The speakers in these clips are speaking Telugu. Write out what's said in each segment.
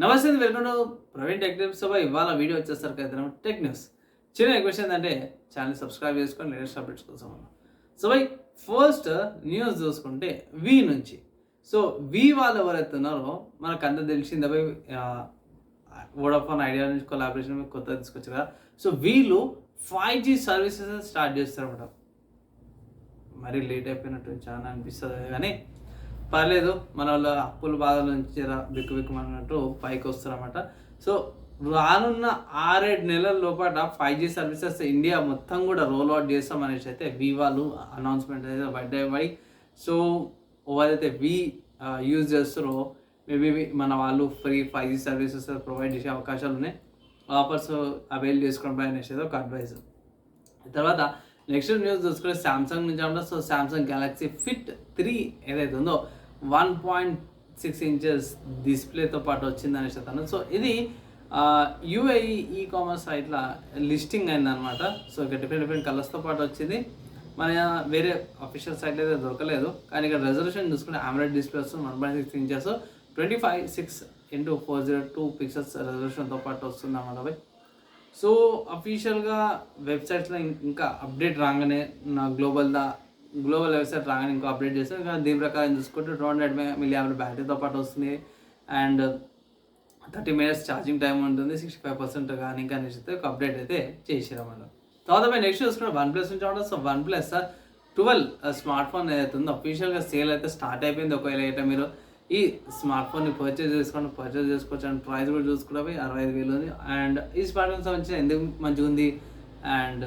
నమస్తే, welcome to Praveen tech tips. ఇవాళ వీడియో వచ్చేసరికి అయితే టెక్ న్యూస్. చిన్న రిక్వెస్ట్ ఏంటంటే ఛానల్ సబ్స్క్రైబ్ చేసుకొని లేటెస్ట్ అప్డేట్స్ కోసం. ఫస్ట్ న్యూస్ చూసుకుంటే వి నుంచి. వి వాళ్ళు ఎవరైతే ఉన్నారో మనకు అంతా తెలిసిందే వోడాఫోన్ ఐడియా నుంచి కొలాబరేషన్ కొత్తగా తీసుకొచ్చారు కదా. వీళ్ళు 5G సర్వీసెస్ స్టార్ట్ చేస్తారన్నమాట. మరీ లేట్ అయిపోయినట్టు చాలా అనిపిస్తుంది కానీ పర్లేదు, మన వాళ్ళ అప్పుల బాధల నుంచి బిక్కుమన్నట్టు పైకి వస్తారన్నమాట. రానున్న 6-7 నెలల లోపల 5G సర్వీసెస్ ఇండియా మొత్తం కూడా రోల్ అవుట్ చేస్తాం అనేసి అయితే వి వాళ్ళు అనౌన్స్మెంట్ అయితే పడ్డాయి. ఎవరైతే వి యూజ్ చేస్తారో మేబీ మన వాళ్ళు ఫ్రీ 5G సర్వీసెస్ ప్రొవైడ్ చేసే అవకాశాలు ఉన్నాయి. ఆఫర్స్ అవైల్ చేసుకోవడం అనేసి ఒక అడ్వైజ్. తర్వాత నెక్స్ట్ న్యూస్ చూసుకుంటే సామ్సంగ్ నుంచి అంటే సామ్సంగ్ గెలాక్సీ ఫిట్ 3 ఏదైతే ఉందో 1.6 ఇంచెస్ డిస్ప్లేతో పాటు వచ్చింది అనేసి ఇది యూఏఈ ఈకామర్స్ సైట్లో లిస్టింగ్ అయిందనమాట. ఇక్కడ డిఫరెంట్ కలర్స్తో పాటు వచ్చింది. మన వేరే అఫీషియల్ సైట్లో అయితే దొరకలేదు. కానీ ఇక్కడ రెజల్యూషన్ చూసుకుంటే AMOLED డిస్ప్లే వస్తుంది 1.6 ఇంచెస్ 25:6:402 పిక్సెల్స్ రెజల్యూషన్తో పాటు వస్తుంది అన్నమాట. అఫీషియల్గా వెబ్సైట్స్లో ఇంకా అప్డేట్ రాగానే నా గ్లోబల్ వెబ్సైట్ రాగానే ఇంకా అప్డేట్ చేస్తారు. ఇంకా దీని ప్రకారం చూసుకుంటే 200 mAh బ్యాటరీతో పాటు వస్తుంది అండ్ 30 minutes ఛార్జింగ్ టైం ఉంటుంది. 65% కానీ ఇంకా అయితే ఒక అప్డేట్ అయితే చేసారన్నమాట. తర్వాత నెక్స్ట్ చూసుకుంటే వన్ప్లస్ నుంచి ఉంటుంది. వన్ప్లస్ 12 స్మార్ట్ ఫోన్ ఏదైతే ఉందో అఫీషియల్గా సేల్ అయితే స్టార్ట్ అయిపోయింది. ఒకవేళ అయితే మీరు ఈ స్మార్ట్ ఫోన్ని పర్చేజ్ చేసుకోవచ్చు అండ్ ప్రైస్ కూడా చూసుకుంటే 65,000 ఉంది. అండ్ ఈ స్మార్ట్ ఫోన్ సంబంధించిన ఎందుకు మంచిగా ఉంది అండ్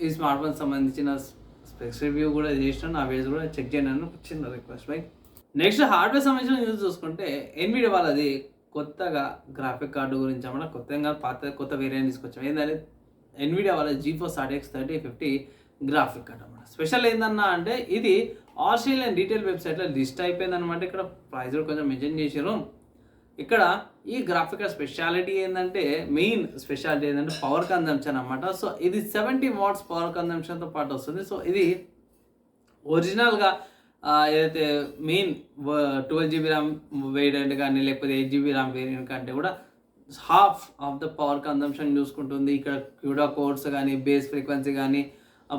ఈ స్మార్ట్ ఫోన్ సంబంధించిన స్పెక్స్ రివ్యూ కూడా చేసినాను. ఆ వేస్ కూడా చెక్ చేయండి అని చిన్న రిక్వెస్ట్. నెక్స్ట్ హార్డ్వేర్ సంబంధించిన న్యూస్ చూసుకుంటే ఎన్విడియా వాళ్ళది కొత్తగా గ్రాఫిక్ కార్డు గురించి అన్నమాట. కొత్త వేరియంట్ తీసుకొచ్చాం. ఏంటంటే ఎన్విడియా వాళ్ళ GeForce RTX 3050 గ్రాఫిక్ కార్డ్ అన్నమాట. స్పెషల్ ఏందన్నా అంటే ఇది ఆస్ట్రేలియన్ డీటెయిల్ వెబ్సైట్లో లిస్ట్ అయిపోయింది అనమాట. ఇక్కడ ప్రైస్ కూడా కొంచెం మెన్షన్ చేశారు. ఇక్కడ ఈ గ్రాఫిక్ కార్డ్ స్పెషాలిటీ ఏంటంటే మెయిన్ స్పెషాలిటీ ఏంటంటే పవర్ కన్జంప్షన్ అన్నమాట. ఇది 70 watts పవర్ కన్జంప్షన్తో పాటు వస్తుంది. ఇది ఒరిజినల్గా ఏదైతే మెయిన్ 12GB ర్యామ్ వేరియంట్ కానీ లేకపోతే 8GB ర్యామ్ వేరియంట్ కంటే కూడా half of the power consumption చూసుకుంటుంది. ఇక్కడ క్యూడా కోడ్స్ కానీ బేస్ ఫ్రీక్వెన్సీ కానీ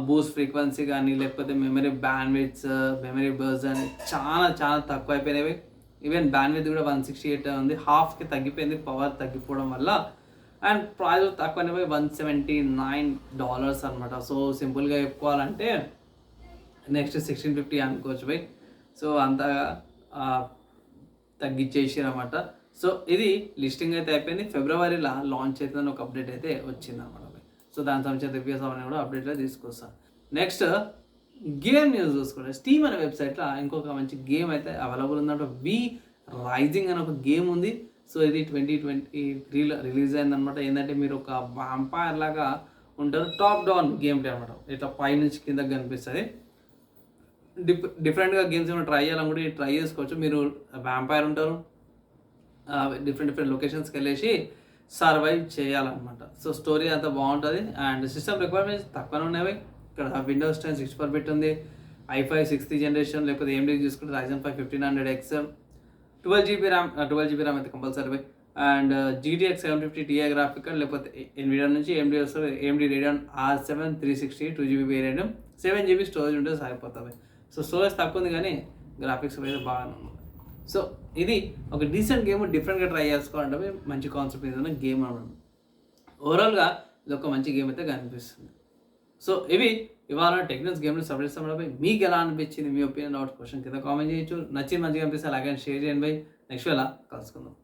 బూస్ట్ ఫ్రీక్వెన్సీ కానీ లేకపోతే మెమరీ బ్యాండ్విడ్త్ మెమరీ బర్స్ అని చాలా తక్కువ అయిపోయినవి. ఈవెన్ బ్యాండ్విడ్త్ కూడా 168 ఉంది. హాఫ్కి తగ్గిపోయింది పవర్ తగ్గిపోవడం వల్ల. అండ్ ప్రైస్ తక్కువనే $179 అనమాట. సింపుల్గా చెప్పుకోవాలంటే నెక్స్ట్ 1650 అనుకోవచ్చు. అంతగా తగ్గించేసారన్నమాట. ఇది లిస్టింగ్ అయితే అయిపోయింది. ఫిబ్రవరిలో లాంచ్ అవుతుందని ఒక అప్డేట్ అయితే వచ్చింది అన్నమాట. దాని సంబంధించిన రివ్యూస్ అవన్నీ కూడా అప్డేట్లో తీసుకొస్తాను. నెక్స్ట్ గేమ్ న్యూస్ చూసుకుంటే స్టీమ్ అనే వెబ్సైట్లో ఇంకొక మంచి గేమ్ అయితే అవైలబుల్ ఉందంటే వి రైజింగ్ అనే ఒక గేమ్ ఉంది. ఇది 2023లో రిలీజ్ అయిందనమాట. ఏంటంటే మీరు ఒక వ్యాంపైర్ లాగా ఉంటారు. టాప్ డౌన్ గేమ్ ప్లే అనమాట. ఇట్లా పై నుంచి కిందకి కనిపిస్తుంది. డిఫరెంట్గా గేమ్స్ ఏమైనా ట్రై చేయాలనుకుంటే ట్రై చేసుకోవచ్చు. మీరు వ్యాంపైర్ ఉంటారు, డిఫరెంట్ లొకేషన్స్కి వెళ్ళేసి సర్వైవ్ చేయాలన్నమాట. స్టోరీ అంతా బాగుంటుంది అండ్ సిస్టమ్ రిక్వైర్మెంట్స్ తక్కువనే ఉన్నాయి. ఇక్కడ Windows 10 64-bit ఉంది. i5 6th generation లేకపోతే AMD చూసుకుంటే Ryzen 5 1500X 12GB ర్యామ్ అయితే compulsory. And GTX 750 Ti graphic card లేకపోతే NVIDIA నుంచి AMD వస్తుంది. AMD Radeon R7 360 2GB variant 7GB storage ఉంటే సరిపోతుంది. స్టోరేజ్ తక్కువ ఉంది కానీ గ్రాఫిక్స్ అయితే బాగానే ఉంది. ఇది ఒక డీసెంట్ గేమ్, డిఫరెంట్గా ట్రై చేసుకోవాలంటే మంచి కాన్సెప్ట్ ఏదైనా గేమ్ అనమాట. ఓవరాల్గా ఇది ఒక మంచి గేమ్ అయితే కనిపిస్తుంది. ఇవి ఇవాళ టెక్నిక్స్ గేమ్లో సపరేట్ సమయంలో మీకు ఎలా అనిపించింది, మీ ఒపీనియన్ క్వశ్చన్ కింద కామెంట్ చేయొచ్చు. నచ్చి మంచిగా అనిపిస్తే అలాగే షేర్ చేయండి. నెక్స్ట్ వేళ కలుసుకుందాం.